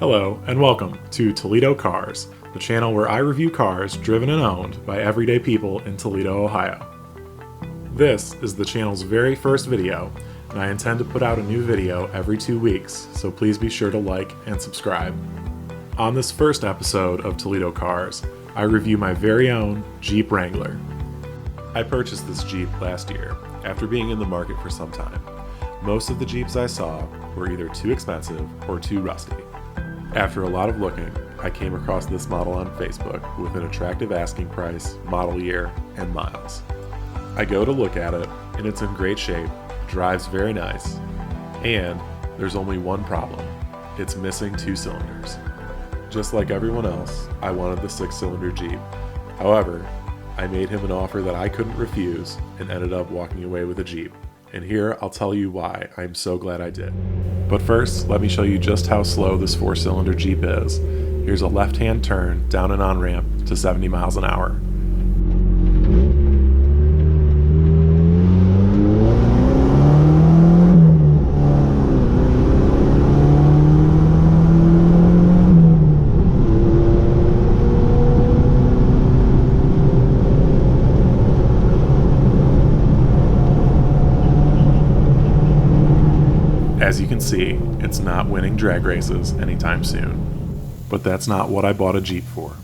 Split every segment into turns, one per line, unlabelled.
Hello, and welcome to Toledo Cars, the channel where I review cars driven and owned by everyday people in Toledo, Ohio. This is the channel's very first video, and I intend to put out a new video every 2 weeks, so please be sure to like and subscribe. On this first episode of Toledo Cars, I review my very own Jeep Wrangler. I purchased this Jeep last year, after being in the market for some time. Most of the Jeeps I saw were either too expensive or too rusty. After a lot of looking, I came across this model on Facebook with an attractive asking price, model year, and miles. I go to look at it, and it's in great shape, drives very nice, and there's only one problem. It's missing 2 cylinders. Just like everyone else, I wanted the 6-cylinder Jeep. However, I made him an offer that I couldn't refuse and ended up walking away with a Jeep. And here I'll tell you why I'm so glad I did. But first, let me show you just how slow this 4-cylinder Jeep is. Here's a left-hand turn down an on-ramp to 70 miles an hour. As you can see, it's not winning drag races anytime soon. But that's not what I bought a Jeep for.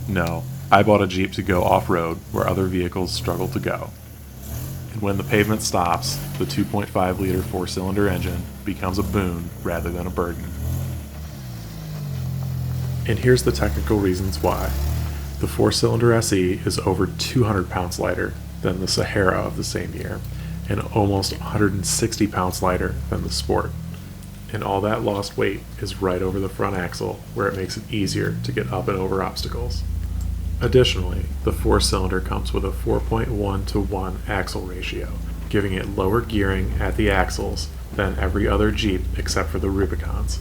No, I bought a Jeep to go off-road where other vehicles struggle to go. And when the pavement stops, the 2.5-liter 4-cylinder engine becomes a boon rather than a burden. And here's the technical reasons why. The 4-cylinder SE is over 200 pounds lighter than the Sahara of the same year, and almost 160 pounds lighter than the Sport. And all that lost weight is right over the front axle, where it makes it easier to get up and over obstacles. Additionally, the 4-cylinder comes with a 4.1-to-1 axle ratio, giving it lower gearing at the axles than every other Jeep except for the Rubicons.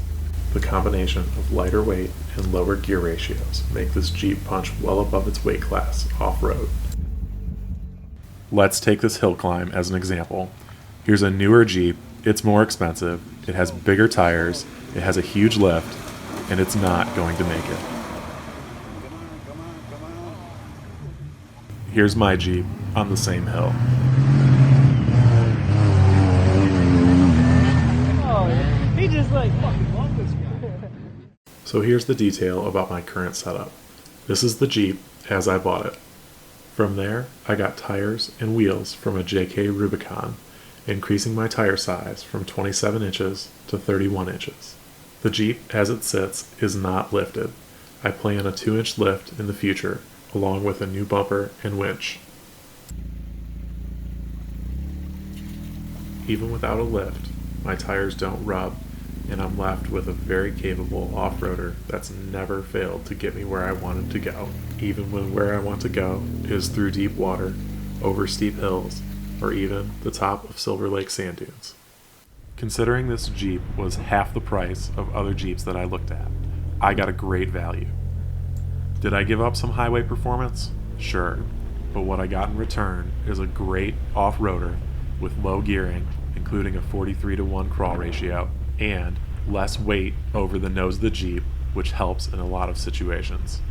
The combination of lighter weight and lower gear ratios make this Jeep punch well above its weight class off-road. Let's take this hill climb as an example. Here's a newer Jeep, it's more expensive, it has bigger tires, it has a huge lift, and it's not going to make it. Here's my Jeep on the same hill.
Oh, he just like fucking loved this guy.
So here's the detail about my current setup. This is the Jeep as I bought it. From there, I got tires and wheels from a JK Rubicon, increasing my tire size from 27 inches to 31 inches. The Jeep, as it sits, is not lifted. I plan a 2-inch lift in the future, along with a new bumper and winch. Even without a lift, my tires don't rub, and I'm left with a very capable off-roader that's never failed to get me where I wanted to go, even when where I want to go is through deep water, over steep hills, or even the top of Silver Lake sand dunes. Considering this Jeep was half the price of other Jeeps that I looked at, I got a great value. Did I give up some highway performance? Sure, but what I got in return is a great off-roader with low gearing, including a 43-to-1 crawl ratio, and less weight over the nose of the Jeep, which helps in a lot of situations.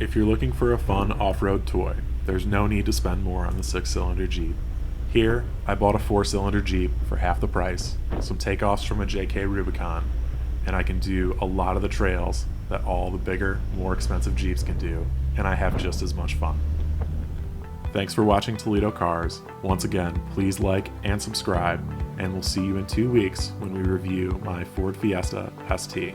If you're looking for a fun off-road toy, there's no need to spend more on the 6-cylinder Jeep. Here, I bought a 4-cylinder Jeep for half the price, some takeoffs from a JK Rubicon, and I can do a lot of the trails that all the bigger, more expensive Jeeps can do, and I have just as much fun. Thanks for watching Toledo Cars. Once again, please like and subscribe, and we'll see you in 2 weeks when we review my Ford Fiesta ST.